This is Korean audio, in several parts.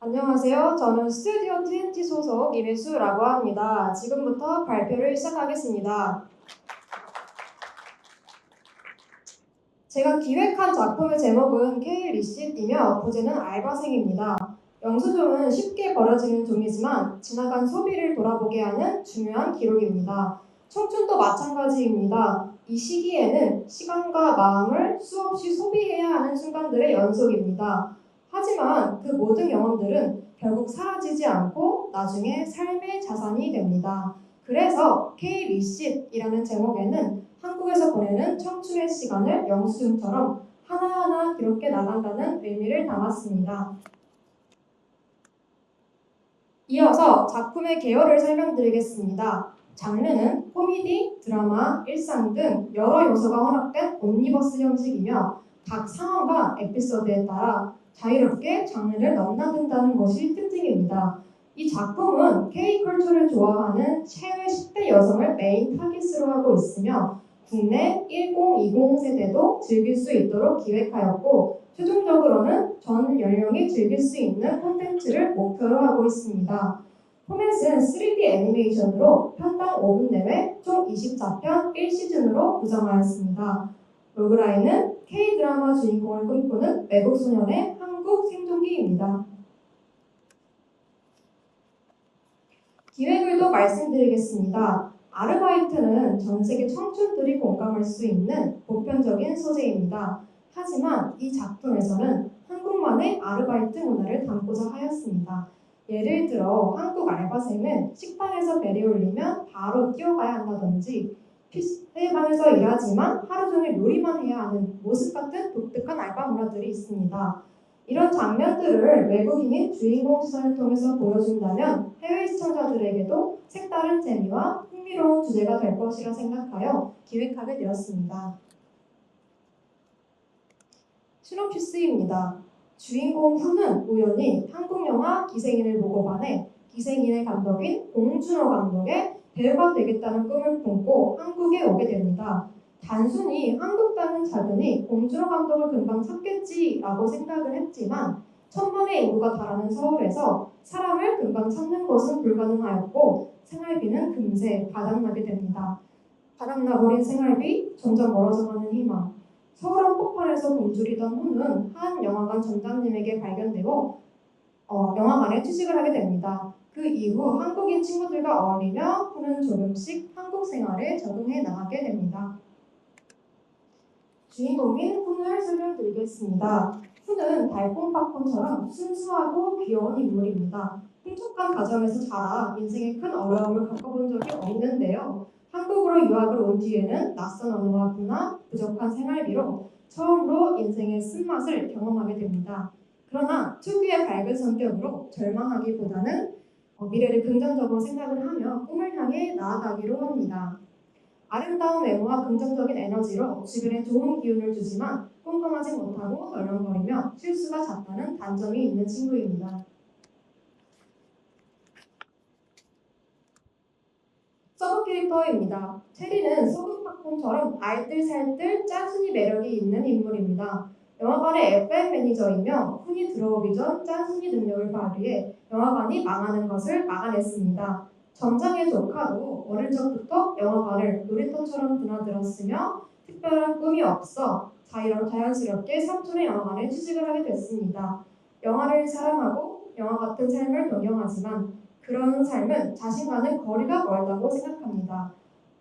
안녕하세요. 저는 스튜디오 TNT 소속 임혜수라고 합니다. 지금부터 발표를 시작하겠습니다. 제가 기획한 작품의 제목은 K-리시트이며 부제는 알바생입니다. 영수증은 쉽게 버려지는 종이지만 지나간 소비를 돌아보게 하는 중요한 기록입니다. 청춘도 마찬가지입니다. 이 시기에는 시간과 마음을 수없이 소비해야 하는 순간들의 연속입니다. 하지만 그 모든 경험들은 결국 사라지지 않고 나중에 삶의 자산이 됩니다. 그래서 K-리시트이라는 제목에는 한국에서 보내는 청춘의 시간을 영수증처럼 하나하나 기록해 나간다는 의미를 담았습니다. 이어서 작품의 계열을 설명드리겠습니다. 장르는 코미디, 드라마, 일상 등 여러 요소가 혼합된 옴니버스 형식이며 각 상황과 에피소드에 따라 자유롭게 장르를 넘나든다는 것이 특징입니다. 이 작품은 K컬처를 좋아하는 해외 10대 여성을 메인 타깃으로 하고 있으며 국내 1020 세대도 즐길 수 있도록 기획하였고 최종적으로는 전 연령이 즐길 수 있는 콘텐츠를 목표로 하고 있습니다. 포맷은 3D 애니메이션으로 편당 5분 내외 총 24편 1시즌으로 구성하였습니다. 로그라인은 K-드라마 주인공을 꿈꾸는 외국 소년의 한국 생존기입니다. 기획을 또 말씀드리겠습니다. 아르바이트는 전 세계 청춘들이 공감할 수 있는 보편적인 소재입니다. 하지만 이 작품에서는 한국만의 아르바이트 문화를 담고자 하였습니다. 예를 들어 한국 알바생은 식당에서 벨이 울리면 바로 뛰어가야 한다든지 피스테방에서 일하지만 하루 종일 요리만 해야 하는 모습 같은 독특한 알바 문화들이 있습니다. 이런 장면들을 외국인인 주인공 시선을 통해서 보여준다면 해외 시청자들에게도 색다른 재미와 흥미로운 주제가 될 것이라 생각하여 기획하게 되었습니다. 시놉시스입니다. 주인공 훈은 우연히 한국 영화 기생인을 보고 반해 기생인의 감독인 봉준호 감독의 배우가 되겠다는 꿈을 품고 한국에 오게 됩니다. 단순히 한국 땅은 작으니 봉준호 감독을 금방 찾겠지라고 생각을 했지만 1000만의 인구가 달하는 서울에서 사람을 금방 찾는 것은 불가능하였고 생활비는 금세 바닥나게 됩니다. 바닥나버린 생활비, 점점 멀어져가는 희망. 서울 한복판에서 굶주리던 훈은 한 영화관 점장님에게 발견되고 영화관에 취직을 하게 됩니다. 그 이후 한국인 친구들과 어울리며 훈은 조금씩 한국 생활에 적응해 나가게 됩니다. 주인공인 훈을 설명드리겠습니다. 훈은 달콤팝콘처럼 순수하고 귀여운 인물입니다. 풍족한 가정에서 자라 인생에 큰 어려움을 겪어본 적이 없는데요. 한국으로 유학을 온 뒤에는 낯선 언어와 문화, 부족한 생활비로 처음으로 인생의 쓴맛을 경험하게 됩니다. 그러나 특유의 밝은 성격으로 절망하기보다는 미래를 긍정적으로 생각을 하며 꿈을 향해 나아가기로 합니다. 아름다운 외모와 긍정적인 에너지로 주변에 좋은 기운을 주지만 꼼꼼하지 못하고 덜렁거리며 실수가 잦다는 단점이 있는 친구입니다. 서브 캐릭터입니다. 체리는 소금 팝콘처럼 알뜰살뜰 짠순이 매력이 있는 인물입니다. 영화관의 FM 매니저이며 훈이 들어오기 전 짠순이 능력을 발휘해 영화관이 망하는 것을 막아냈습니다. 점장의 조카도 어릴 적부터 영화관을 놀이터처럼 드나들었으며 특별한 꿈이 없어 자연스럽게 삼촌의 영화관에 취직을 하게 됐습니다. 영화를 사랑하고 영화 같은 삶을 동경하지만 그런 삶은 자신과는 거리가 멀다고 생각합니다.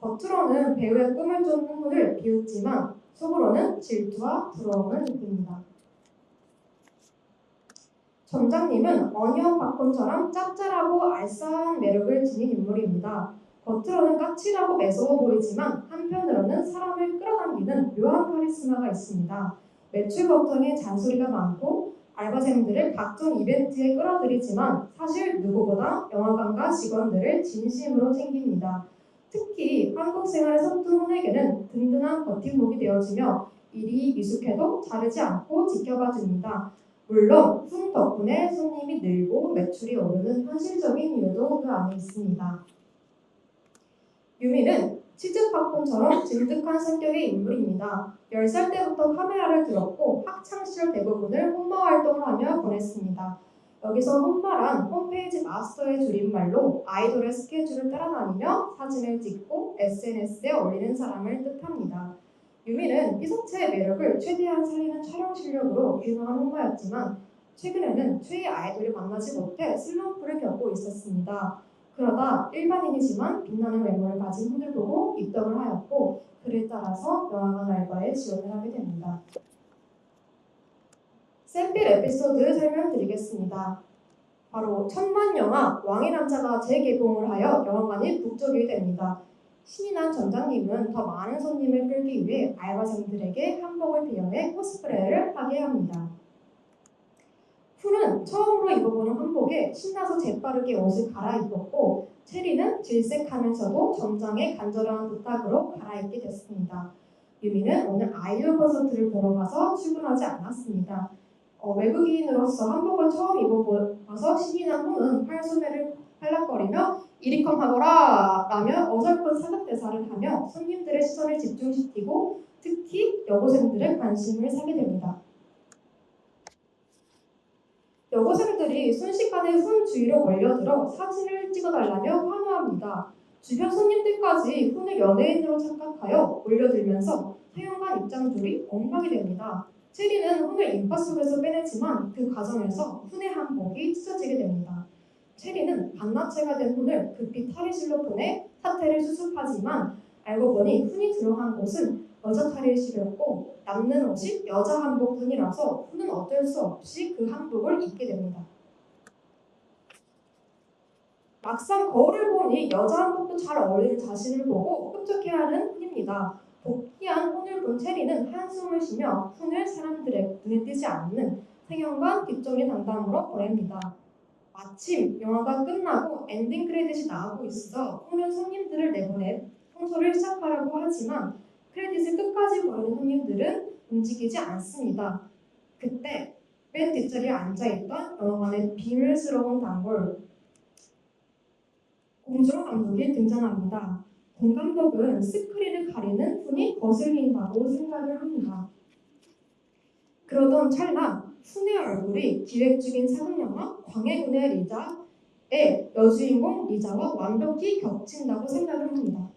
겉으로는 배우의 꿈을 쫓는 훈을 비웃지만 속으로는 질투와 부러움을 느낍니다. 점장님은 어니언 팝콘처럼 짭짤하고 알싸한 매력을 지닌 인물입니다. 겉으로는 까칠하고 매서워 보이지만 한편으로는 사람을 끌어당기는 묘한 카리스마가 있습니다. 매출 걱정에 잔소리가 많고 알바생들을 각종 이벤트에 끌어들이지만 사실 누구보다 영화관과 직원들을 진심으로 챙깁니다. 특히 한국 생활의 서툰 훈에게는 든든한 버팀목이 되어주며 일이 미숙해도 자르지 않고 지켜봐 줍니다. 물론 훈 덕분에 손님이 늘고 매출이 오르는 현실적인 이유도 그 안에 있습니다. 유미는 치즈팝콘처럼 진득한 성격의 인물입니다. 10살 때부터 카메라를 들었고 학창시절 대부분을 홍보 활동을 하며 보냈습니다. 여기서 홈마란 홈페이지 마스터의 줄임말로 아이돌의 스케줄을 따라다니며 사진을 찍고 SNS에 올리는 사람을 뜻합니다. 유미는 피사체의 매력을 최대한 살리는 촬영 실력으로 유명한 홈마였지만 최근에는 최애 아이돌을 만나지 못해 슬럼프를 겪고 있었습니다. 그러다 일반인이지만 빛나는 외모를 가진 훈을 보고 입덕을 하였고 그를 따라서 영화관 알바에 지원을 하게 됩니다. 샘필 에피소드 설명드리겠습니다. 바로 천만 영화 왕의 남자가 재개봉을 하여 영화관이 북적이게 됩니다. 신이 난 전장님은 더 많은 손님을 끌기 위해 알바생들에게 한복을 배영해 코스프레를 하게 합니다. 풀은 처음으로 입어보는 한복에 신나서 재빠르게 옷을 갈아입었고 체리는 질색하면서도 점장의 간절한 부탁으로 갈아입게 됐습니다. 유미는 오늘 아이돌 콘서트를 보러 가서 출근하지 않았습니다. 외국인으로서 한복을 처음 입어보아서 신이 난 후는 팔소매를 팔락거리며 이리컴 하거라 라며 어설픈 사극대사를 하며 손님들의 시선을 집중시키고 특히 여고생들의 관심을 사게 됩니다. 여고생들이 순식간에 훈 주위로 몰려들어 사진을 찍어달라며 환호합니다. 주변 손님들까지 훈을 연예인으로 착각하여 몰려들면서 사용관 입장줄이 엉망이 됩니다. 체리는 훈을 인파 속에서 빼내지만 그 과정에서 훈의 한복이 찢어지게 됩니다. 체리는 반나체가 된 훈을 급히 탈의실로 보내 사태를 수습하지만 알고 보니 훈이 들어간 곳은 여자 탈의실이었고 남는 옷이 여자 한복뿐이라서 훈은 어쩔 수 없이 그 한복을 입게 됩니다. 막상 거울을 보니 여자 한복도 잘 어울리는 자신을 보고 흡족해하는 훈입니다. 복귀한 훈을 본 체리는 한숨을 쉬며 훈을 사람들의 눈에 띄지 않는 생현관 뒷정리 담당으로 보냅니다. 마침 영화가 끝나고 엔딩 크레딧이 나오고 있어 훈은 손님들을 내보내 청소를 시작하려고 하지만 크레딧을 끝까지 보는 손님들은 움직이지 않습니다. 그때 맨 뒷자리에 앉아있던 영화관의 비밀스러운 단골 공주로 감독이 등장합니다. 공 감독은 스크린을 가리는 훈이 거슬린다고 생각을 합니다. 그러던 찰나 훈의 얼굴이 기획 중인 사극영화 광해군의 리자의 여주인공 리자와 완벽히 겹친다고 생각을 합니다.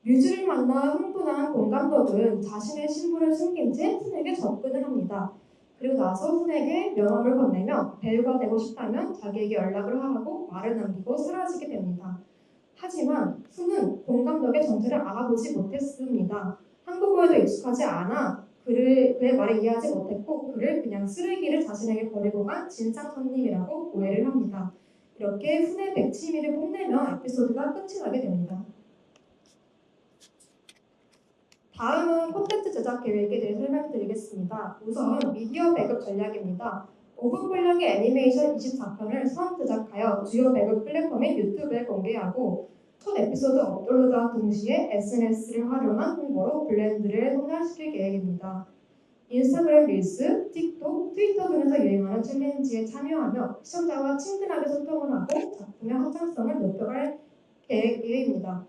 뮤즈를 만나 흥분한 공 감독은 자신의 신분을 숨긴 채 훈에게 접근을 합니다. 그리고 나서 훈에게 명함을 건네며 배우가 되고 싶다면 자기에게 연락을 하라고 말을 남기고 사라지게 됩니다. 하지만 훈은 공 감독의 정체를 알아보지 못했습니다. 한국어에도 익숙하지 않아 그의 말을 이해하지 못했고 그를 그냥 쓰레기를 자신에게 버리고 간 진상 손님이라고 오해를 합니다. 이렇게 훈의 백치미를 뽐내며 에피소드가 끝이 나게 됩니다. 다음은 콘텐츠 제작 계획에 대해 설명드리겠습니다. 우선 미디어 배급 전략입니다. 5분 분량의 애니메이션 24편을 선 제작하여 주요 배급 플랫폼인 유튜브에 공개하고 첫 에피소드 업로드와 동시에 SNS를 활용한 홍보로 브랜드를 혼합시킬 계획입니다. 인스타그램 릴스, 틱톡, 트위터 등에서 유행하는 챌린지에 참여하며 시청자와 친근하게 소통을 하고 작품의 확장성을 높여갈 계획입니다.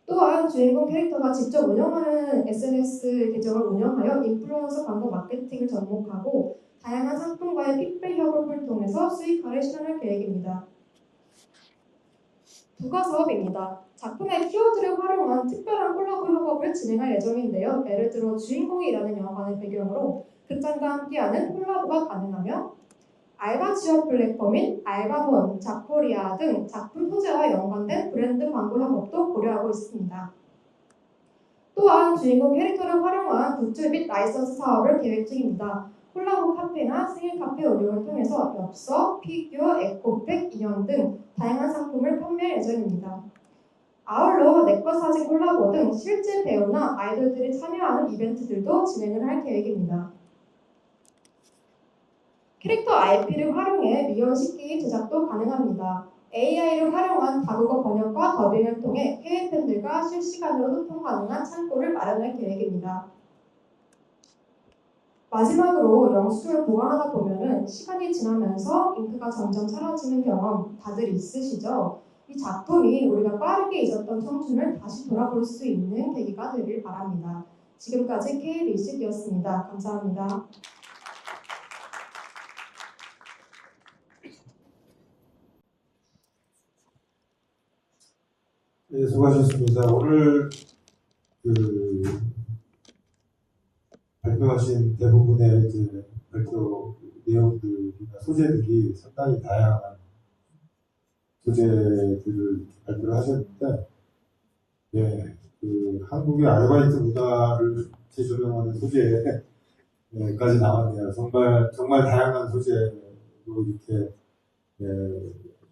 또한 주인공 캐릭터가 직접 운영하는 SNS 계정을 운영하여 인플루언서 광고 마케팅을 접목하고 다양한 상품과의 픽백 협업을 통해서 수익화를 실현할 계획입니다. 부가 사업입니다. 작품의 키워드를 활용한 특별한 콜라보 협업을 진행할 예정인데요. 예를 들어 주인공이 일하는 영화관을 배경으로 극장과 함께하는 콜라보가 가능하며 알바 지원 플랫폼인 알바몬, 잡코리아 등 작품 소재와 연관된 브랜드 광고 협업도 고려하고 있습니다. 또한 주인공 캐릭터를 활용한 굿즈 및 라이선스 사업을 계획 중입니다. 콜라보 카페나 생일 카페 운영을 통해서 엽서, 피규어, 에코백, 인형 등 다양한 상품을 판매할 예정입니다. 아울러 내꺼 사진 콜라보 등 실제 배우나 아이돌들이 참여하는 이벤트들도 진행을 할 계획입니다. 캐릭터 IP를 활용해 미연식 게임 제작도 가능합니다. AI를 활용한 다국어 번역과 더빙을 통해 해외 팬들과 실시간으로 소통 가능한 창구를 마련할 계획입니다. 마지막으로 영수증을 보관하다 보면은 시간이 지나면서 잉크가 점점 사라지는 경험 다들 있으시죠? 이 작품이 우리가 빠르게 잊었던 청춘을 다시 돌아볼 수 있는 계기가 되길 바랍니다. 지금까지 K리시였습니다. 감사합니다. 네, 수고하셨습니다. 오늘 그 발표하신 대부분의 이제 발표 내용들이나 소재들이 상당히 다양한 소재들을 발표를 하셨는데, 예, 그 한국의 아르바이트 문화를 재조명하는 소재까지 나왔네요. 정말 다양한 소재로 이렇게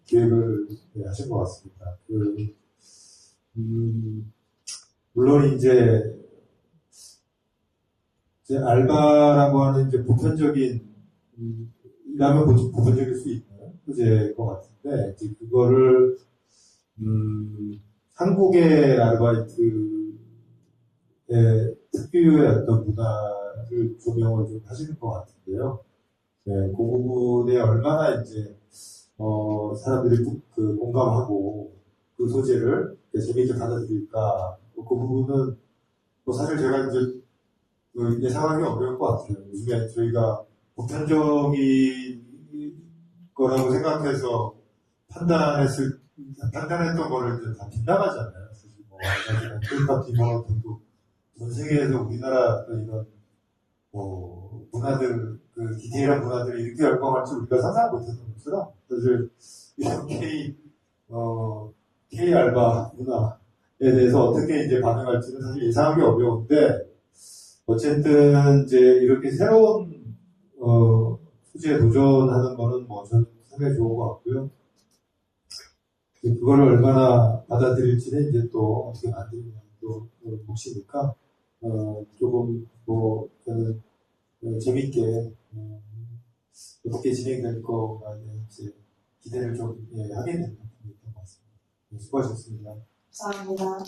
기획을 하신 것 같습니다. 물론 이제 알바라고 하는 이제 보편적인, 이라면 보편적일 수 있는 소재일 것 같은데, 이제 그거를, 한국의 아르바이트의 특유의 어떤 문화를 조명을 좀 하시는 것 같은데요. 네, 그 부분에 얼마나 이제, 사람들이 공감하고 그 소재를 재미있게 받아들일까, 그 부분은 사실 제가 이제 예상하기 어려울 것 같아요. 요즘에 저희가 보편적인 거라고 생각해서 판단했던 거를 이제 다 빗나가잖아요. 사실 토요타 비머 등도 전 세계에서 우리나라 이런 문화들, 디테일한 문화들이 이렇게 열광할 줄 우리가 상상 못했던 것처럼 사실 이런 K 알바 문화에 대해서 어떻게 이제 반응할지는 사실 예상하기 어려운데, 어쨌든 이제 이렇게 새로운 소재에 도전하는 거는 저는 상당히 좋은 것 같고요. 그거를 얼마나 받아들일지는 이제 또 어떻게 만드느냐 또 몫이니까 조금 저는 재밌게 어떻게 진행될 거가 이제 기대를 좀 하게 되는 것 같습니다. 수고하셨습니다. 감사합니다.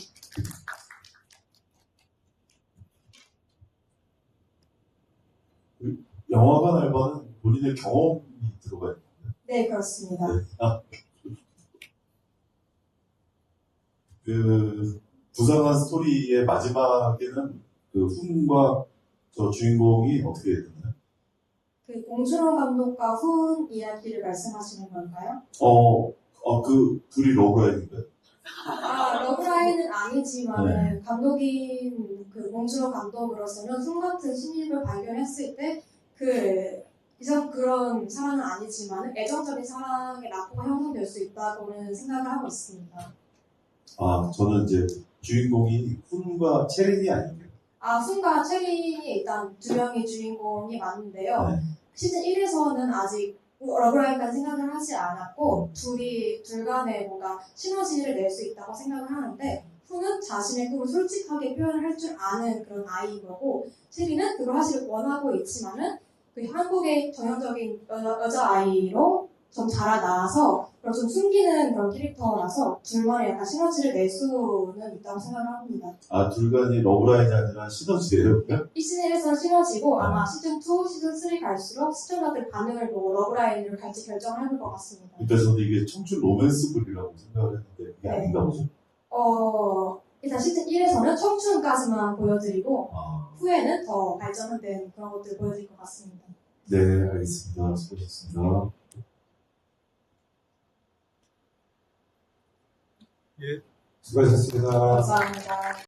영화관 알바는 본인의 경험이 들어가 있나요? 네, 그렇습니다. 네. 그 부산한 스토리의 마지막에는 그 훈과 저 주인공이 어떻게 되나요? 그 봉준호 감독과 훈 이야기를 말씀하시는 걸까요? 그 둘이 러브라인인가요? 러브라인은 아니지만 네. 감독인 그 봉준호 감독으로서는 훈 같은 신입을 발견했을 때 그런 사랑은 아니지만 애정적인 사랑의 라포가 형성될 수 있다고는 생각을 하고 있습니다. 저는 이제 주인공이 훈과 체린이 아닌가요? 훈과 체린이 일단 두 명의 주인공이 맞는데요. 네. 시즌 1에서는 아직 러브라인까지 생각을 하지 않았고 둘 간에 뭔가 시너지를 낼 수 있다고 생각을 하는데, 훈은 자신의 꿈을 솔직하게 표현을 할 줄 아는 그런 아이인 거고, 체리는 그걸 사실 원하고 있지만은 한국의 전형적인 여자아이로 좀 자라나서 그걸 좀 숨기는 그런 캐릭터라서 둘만의 약간 시너지를 낼 수는 있다고 생각을 합니다. 둘 간이 러브라인이 아니라 시너지예요? 이 시즌 1에서는 시너지고 아마 시즌 2, 시즌 3 갈수록 시청자들 반응을 보고 러브라인을 갈지 결정을 해볼 것 같습니다. 그러니까 저는 이게 청춘 로맨스물이라고 생각을 했는데 그게 아닌가 보죠? 일단 시즌 1에서는 청춘까지만 보여드리고 후에는 더 발전된 그런 것들을 보여드릴 것 같습니다. 네, 알겠습니다. 수고하셨습니다. 수고하셨습니다. 감사합니다.